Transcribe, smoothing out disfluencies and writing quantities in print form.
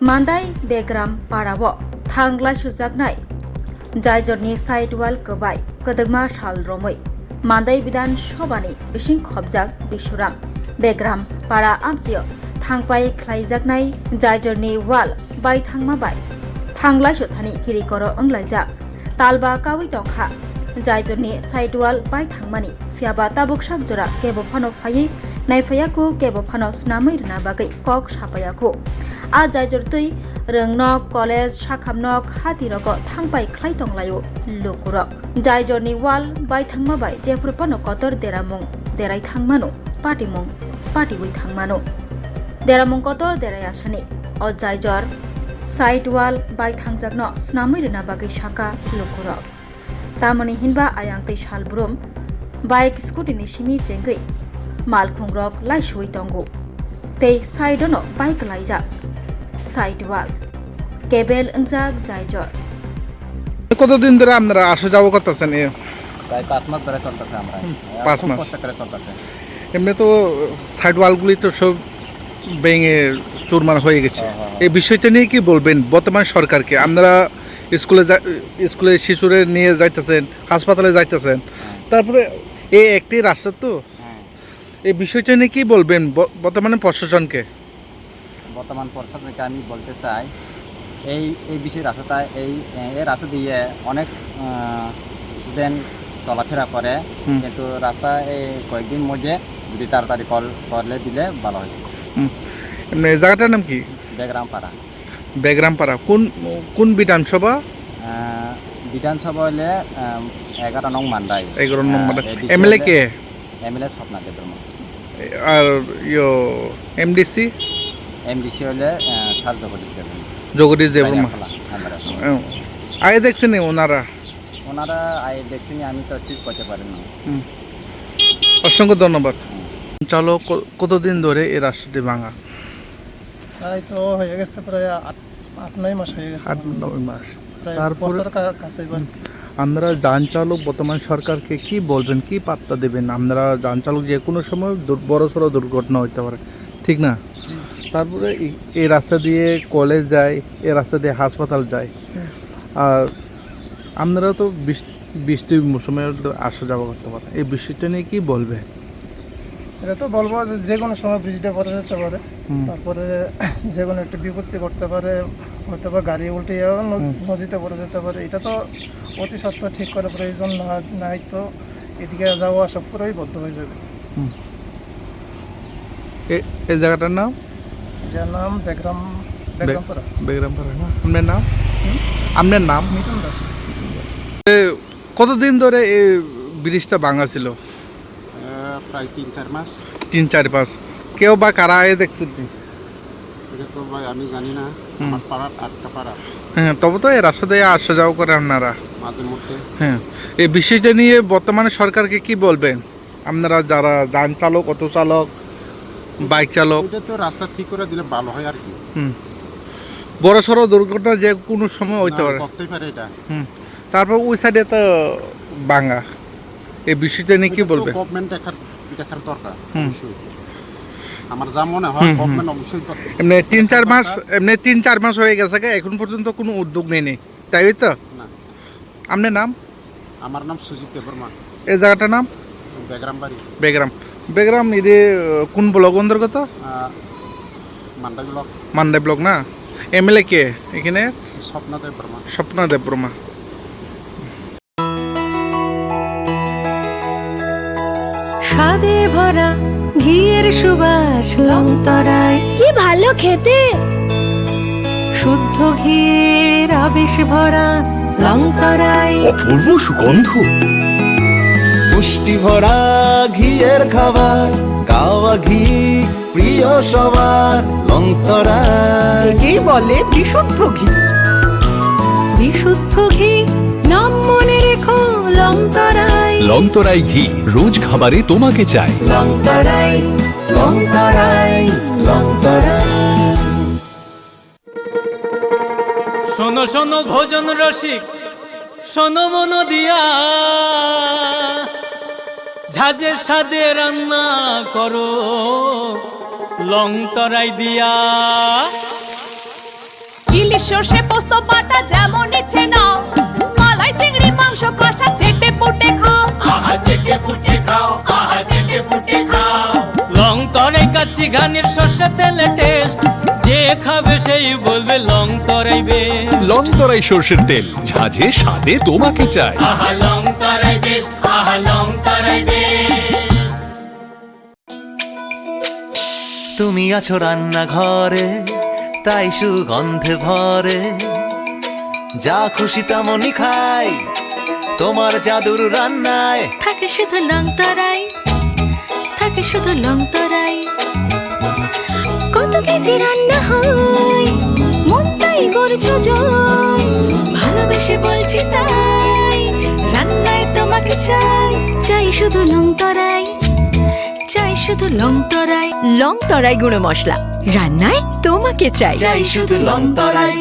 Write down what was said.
Mandai Begram Parawo Thanglai Sujaknai Jaijorni Side Wall Kobai Kodagma Shal Romoi Mandai Bidan Shobani Bishing Khobjak Bishuram Begram Para Amzio Thangpai Klaijaknai Jaijorni Wall Bai Thangmabai Thanglai Shuthani Kirikoro Anglajak Talba Kawi Tongkha Jaijorni Side Wall Bai Thangmani Fiaba Tabuk Shakjora Kebo Phano Phai Naifayako Kebo Phano Snamai Rna Bagai Kok Shapayako A Jaijortui Rengnok College Shakhamnok Hatiroko Thangpai Khlai Tonglayo Lukurok Jaijorni Wall Bai Thangmabai Jefrupano Kotor Deramung Derai Thangmano Patimung Patiwi Thangmano Deramung Kotor Derai Asani O Jaijor Side Wall Bai Thangjakno Snamai Rna Bagai Shaka Lukurok Tamani Hinba Ayangtei Shalbrum Bike Scooty Nishimi Jengai Malkhungrok Laishui Tongo Tei Saidono Bike Laijak Side Wall Kebel Engjak Jaijor কতদিন ধরে আপনারা আসা যাওয়া করতেছেন? প্রায় 5 মাস ধরে চলতেছে আমরা 5 মাস কষ্ট করে চলতেছে। এমনি তো সাইড ওয়ালগুলি তো সব ভেঙে চুরমার হয়ে গেছে। এই বিষয়টা নিয়ে কি বলবেন বর্তমান সরকারকে? আপনারা স্কুলে শিশুরে নিয়ে যাইতেছেন, হাসপাতালে যাইতেছেন, তারপরে এই একটি রাস্তা তো এই বিষয়টা নিয়ে কি বলবেন বর্তমানে প্রশাসনকে? বর্তমান প্রশাসনকে আমি বলতে চাই এই বিষয় রাস্তাটা এই রাস্তা দিয়ে অনেক স্টুডেন্ট চলাফেরা করে, কিন্তু রাস্তা এই কয়েকদিন মধ্যে যদি তাড়াতাড়ি করলে দিলে ভালো হয়। এমনি জায়গাটার নাম কি? বেগরামপাড়া। বেগরামপাড়া কোন বিধানসভা? বিধানসভা হলে 11 নং মান্দাই। 11 নং মান্দাই। এমএলএ কে? এমএলএ স্বপ্নাদেব বর্মা। আর এমডিসি হলে স্যার জগদীশ দেববর্মা। আগে দেখছেন ওনারা আগে দেখছেন, আমি তো ঠিক করতে পারি না। অসংখ্য ধন্যবাদ। চলো কতদিন ধরে এই রাস্তাটি ভাঙা? তাই তো হয়ে গেছে প্রায় 8-9 মাস হয়ে গেছে। 8-9 মাস। তারপর আমরা যান চালক বর্তমান সরকারকে কি বলবেন, কি বার্তা দেবেন? আমরা যান চালক যে কোনো সময় বড় সড়ো দুর্ঘটনা হতে পারে, ঠিক না? তারপরে এই রাস্তা দিয়ে কলেজ যায়, এই রাস্তা দিয়ে হাসপাতাল যায়, আর আপনারা তো বৃষ্টির মৌসুমে আসা যাওয়া করতে পারে, এই বিষয়টা নিয়ে কি বলবে? এটা তো বলবো যে কোনো সময় বৃষ্টিটা পড়ে যেতে পারে, তারপরে যে কোনো একটা বিপত্তি করতে পারে, হতে পারে গাড়ি উল্টে নদীতে পড়ে যেতে পারে। এটা তো অতি সত্ত্বর ঠিক করে প্রয়োজন নাই তো এদিকে যাওয়া আসা পুরোই বদ্ধ হয়ে যাবে। এই জায়গাটার নাম? যার নাম বেগরামপাড়া। বেগরামপাড়া না? আপনার নাম? মিঠুন দাস। কতদিন ধরে এই ব্রিজটা ভাঙা ছিল? প্রায় 3-4 মাস। 3-4 মাস। কেউ বা কারা আয়ে দেখছেন? এটা তো ভাই আমি জানি না, আমার পাড়ার 8টা পাড়া। হ্যাঁ, তবে তো এই রাস্তা দিয়ে আসা যাওয়া করে আপনারা মাঝে মধ্যে। হ্যাঁ, এই বিষয়টা নিয়ে বর্তমানে সরকারকে কি বলবেন? আপনারা যারা যান চালক, অটো চালক, বাইক চালক, এটা তো রাস্তা ঠিক করে দিলে ভালো হয় আর কি। বড় সড়ো দুর্ঘটনা যে কোনো সময় হইতে পারে, করতেই পারে এটা। তারপর ওই সাইডে তো ভাঙা, এই বিষয়টা নিয়ে কি বলবেন? গভর্নমেন্ট দেখার দরকার অবশ্যই। আমার যা মনে হয় গভর্নমেন্ট অবশ্যই দরকার। এমনি 3-4 মাস হয়ে গেছে, এখন পর্যন্ত কোনো উদ্যোগ নেই, তাই তো? না। আপনার নাম? আমার নাম সুজিত দেববর্মা। এই জায়গাটার নাম? বেগরামবাড়ি। বেগরাম এদের কোন ব্লক অন্তর্গত? মান্দাই ব্লক না? এমএলএ কে এখানে? স্বপ্নাদেব বর্মা। স্বাদে ভরা ঘিয়ের সুবাস লংতরায়, কি ভালো খেতে! শুদ্ধ ঘিয়ের আবেশ ভরা লংতরায়, অপূর্ব সুগন্ধ, পুষ্টি ভরা ঘিয়ের খাবার, গাওয়া ঘি প্রিয় সবার লংতরায়। একেই বলে বিশুদ্ধ ঘি। বিশুদ্ধ ঘি নাম মনে রেখো লংতরায়। লংতরাই ঘি রোজ খাবারে তোমাকে চাই। লংতরায়, লংতরায়, লংতরায়। শোনো শোনো ভোজন রসিক, শোনো মন দিয়া, ঝাঁঝের স্বাদে রান্না করো লংতরাই দিয়া। সর্ষে পোস্ত বাটা যেমন ইচ্ছে নাও, মালাই চিংড়ি মাংস কষা চেটে পুটে খাও। লং তরাই কাচ্চি ঘানির সর্ষে তেলে টেস্ট, যে খাবে সেই বলবে লং তরাই বেশ। লং তরাই সর্ষের তেল, ঝাঁঝে স্বাদে তোমাকে চাই। আহা লং তরাই বেশ, আহা লং তরাই বেশ। তুমি আছো রান্নাঘরে, তাই সুগন্ধে ভরে, যা খুশি তেমনই খাই তোমার জাদুর রান্নায়। থাকে শুধু লং তরাই, থাকে শুধু লং তরাই। কত কেজি রান্না হয়, মন তাই করছো জয়। ভালোবেসে বলছি তাই, রান্নায় তোমাকে চাই। চাই শুধু লং তরাই, চাই শুধু লং তরাই। লং তরাই গুঁড়ো মশলা, রান্নায় তোমাকে চাই। চাই শুধু লং তরাই।